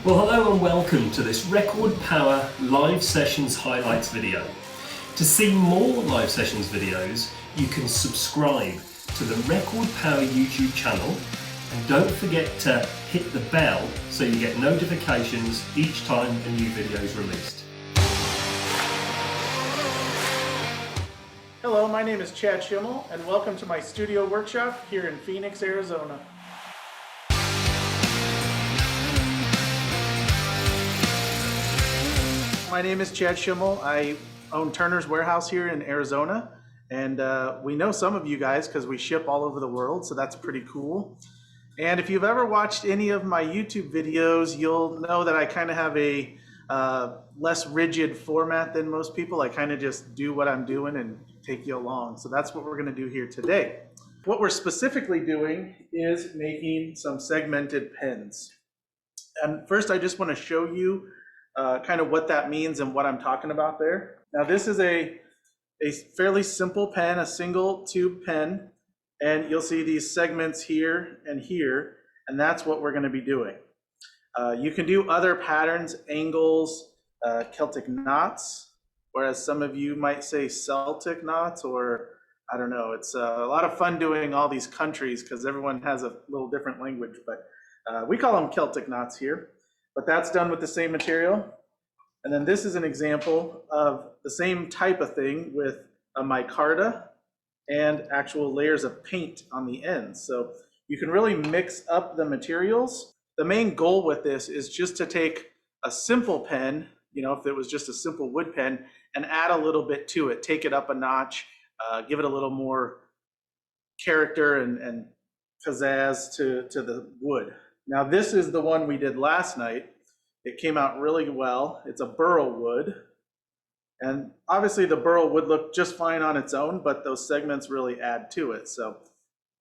Well, hello and welcome to this Record Power Live Sessions Highlights video. To see more Live Sessions videos, you can subscribe to the Record Power YouTube channel, and don't forget to hit the bell so you get notifications each time a new video is released. Hello, my name is Chad Schimmel, and welcome to my studio workshop here in Phoenix, Arizona. My name is Chad Schimmel. I own Turner's Warehouse here in Arizona, and we know some of you guys because we ship all over the world, so that's pretty cool. And if you've ever watched any of my YouTube videos, you'll know that I kind of have a less rigid format than most people. I kind of just do what I'm doing and take you along. So that's what we're going to do here today. What we're specifically doing is making some segmented pens. And first, I just want to show you kind of what that means and what I'm talking about there. Now, this is a fairly simple pen, a single tube pen, and you'll see these segments here, and that's what we're going to be doing. You can do other patterns, angles, Celtic knots, whereas some of you might say Celtic knots, or I don't know. It's a lot of fun doing all these countries because everyone has a little different language, but we call them Celtic knots here. But that's done with the same material. And then this is an example of the same type of thing with a micarta and actual layers of paint on the ends. So you can really mix up the materials. The main goal with this is just to take a simple pen, you know, if it was just a simple wood pen, and add a little bit to it, take it up a notch, give it a little more character and pizzazz to the wood. Now this is the one we did last night. It came out really well. It's a burl wood. And obviously the burl would look just fine on its own, but those segments really add to it. So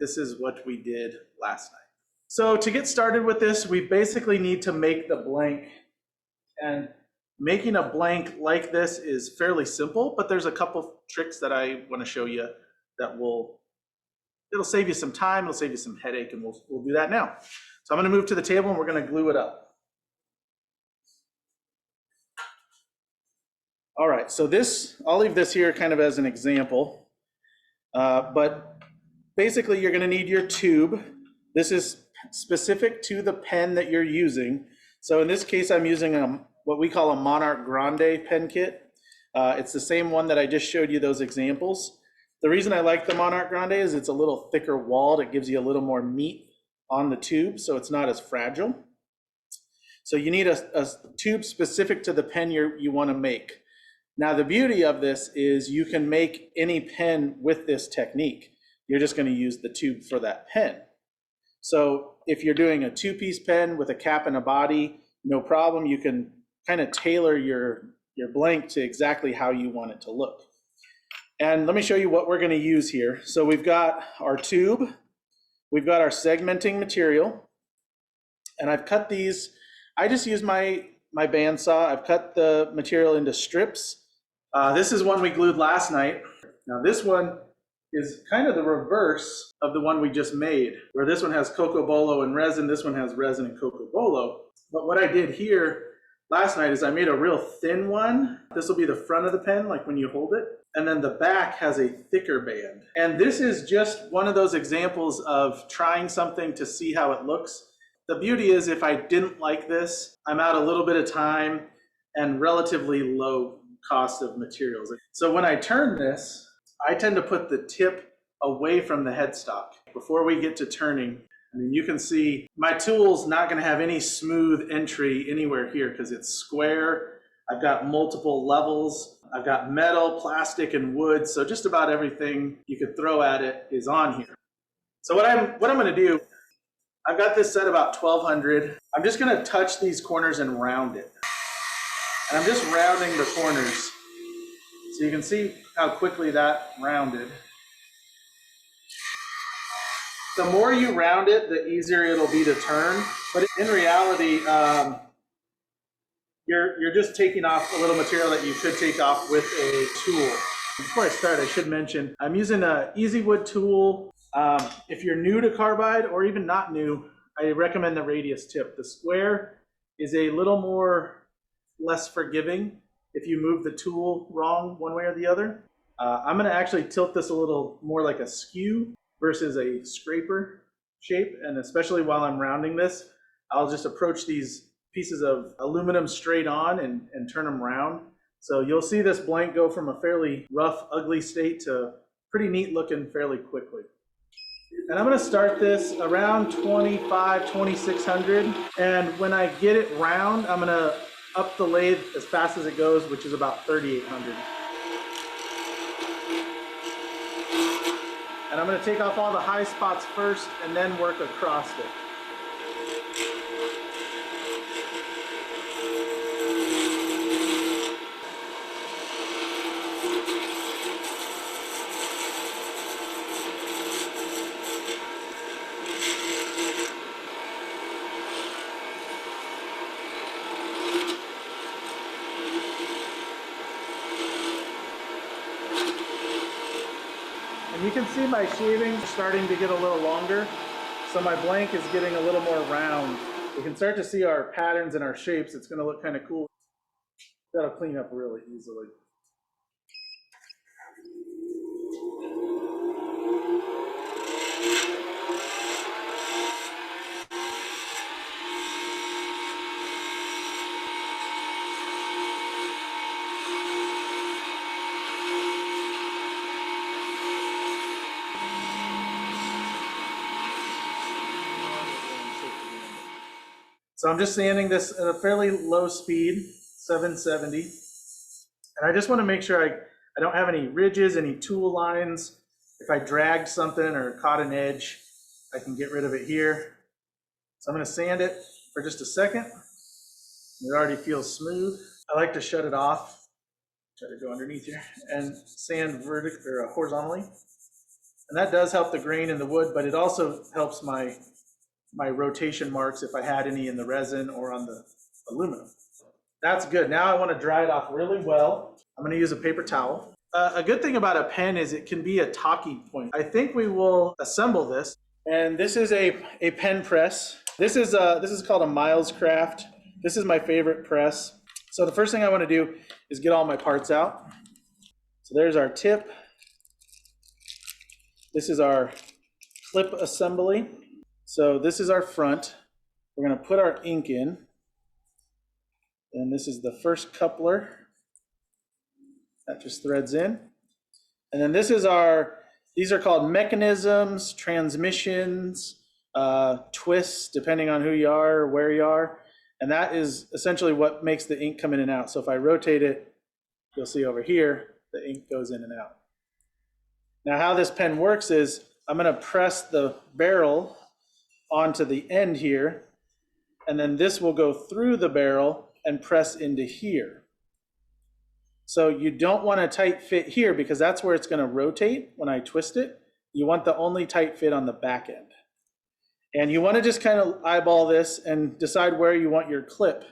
this is what we did last night. So to get started with this, we basically need to make the blank. And making a blank like this is fairly simple, but there's a couple tricks that I want to show you that it'll save you some time, it'll save you some headache, and we'll do that now. So I'm going to move to the table and we're going to glue it up. All right, so I'll leave this here kind of as an example, but basically you're going to need your tube. This is specific to the pen that you're using. So in this case, I'm using what we call a Monarch Grande pen kit. It's the same one that I just showed you those examples. The reason I like the Monarch Grande is it's a little thicker walled. It gives you a little more meat on the tube, so it's not as fragile. So you need a tube specific to the pen you want to make. Now the beauty of this is you can make any pen with this technique. You're just going to use the tube for that pen. So if you're doing a two-piece pen with a cap and a body, no problem. You can kind of tailor your blank to exactly how you want it to look. And let me show you what we're going to use here. So we've got our tube. We've got our segmenting material, and I've cut these. I just use my bandsaw. I've cut the material into strips. This is one we glued last night. Now this one is kind of the reverse of the one we just made, where this one has cocobolo and resin. This one has resin and cocobolo. But what I did here last night is I made a real thin one. This will be the front of the pen, like when you hold it. And then the back has a thicker band. And this is just one of those examples of trying something to see how it looks. The beauty is if I didn't like this, I'm out a little bit of time and relatively low cost of materials. So when I turn this, I tend to put the tip away from the headstock. Before we get to turning, I mean, you can see my tool's not going to have any smooth entry anywhere here because it's square. I've got multiple levels. I've got metal, plastic, and wood. So just about everything you could throw at it is on here. So what I'm going to do, I've got this set about 1200. I'm just going to touch these corners and round it. And I'm just rounding the corners. So you can see how quickly that rounded. The more you round it, the easier it'll be to turn. But in reality, you're just taking off a little material that you could take off with a tool. Before I start, I should mention, I'm using an Easy Wood tool. If you're new to carbide or even not new, I recommend the radius tip. The square is a little more less forgiving if you move the tool wrong one way or the other. I'm going to actually tilt this a little more like a skew versus a scraper shape, and especially while I'm rounding this, I'll just approach these pieces of aluminum straight on and turn them round. So you'll see this blank go from a fairly rough, ugly state to pretty neat looking fairly quickly. And I'm going to start this around 2600, and when I get it round, I'm going to up the lathe as fast as it goes, which is about 3800. And I'm going to take off all the high spots first and then work across it. And you can see my shavings starting to get a little longer, so my blank is getting a little more round. We can start to see our patterns and our shapes. It's going to look kind of cool. That'll clean up really easily. So I'm just sanding this at a fairly low speed, 770. And I just want to make sure I don't have any ridges, any tool lines. If I dragged something or caught an edge, I can get rid of it here. So I'm going to sand it for just a second. It already feels smooth. I like to shut it off. Try to go underneath here and sand vertically or horizontally. And that does help the grain in the wood, but it also helps my rotation marks if I had any in the resin or on the aluminum. That's good. Now I want to dry it off really well. I'm going to use a paper towel. A good thing about a pen is it can be a talking point. I think we will assemble this. And this is a pen press. This is called a Miles Craft. This is my favorite press. So the first thing I want to do is get all my parts out. So there's our tip. This is our clip assembly. So this is our front. We're going to put our ink in. And this is the first coupler. That just threads in. And then this is these are called mechanisms, transmissions, twists, depending on who you are or where you are. And that is essentially what makes the ink come in and out. So if I rotate it, you'll see over here, the ink goes in and out. Now how this pen works is I'm going to press the barrel onto the end here, and then this will go through the barrel and press into here. So you don't want a tight fit here because that's where it's going to rotate when I twist it. You want the only tight fit on the back end. And you want to just kind of eyeball this and decide where you want your clip.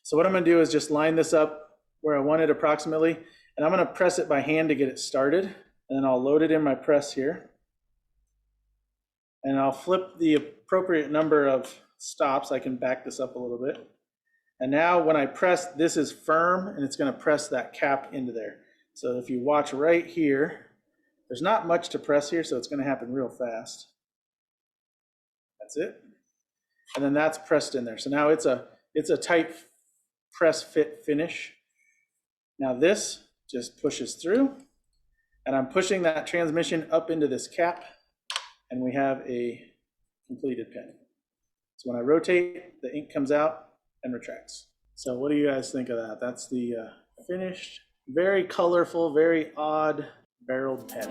So what I'm going to do is just line this up where I want it approximately, and I'm going to press it by hand to get it started. And then I'll load it in my press here. And I'll flip the appropriate number of stops. I can back this up a little bit. And now when I press, this is firm and it's going to press that cap into there. So if you watch right here, there's not much to press here, so it's going to happen real fast. That's it. And then that's pressed in there. So now it's a tight press fit finish. Now this just pushes through, and I'm pushing that transmission up into this cap, and we have a completed pen. So when I rotate, the ink comes out and retracts. So what do you guys think of that? That's the finished, very colorful, very odd barreled pen.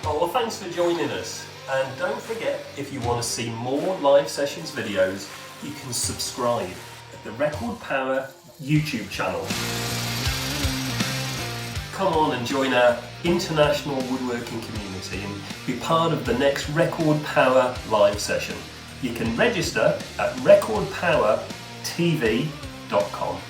Oh, well, thanks for joining us. And don't forget, if you want to see more live sessions videos, you can subscribe at the Record Power YouTube channel. Come on and join our international woodworking community and be part of the next Record Power live session. You can register at recordpowertv.com.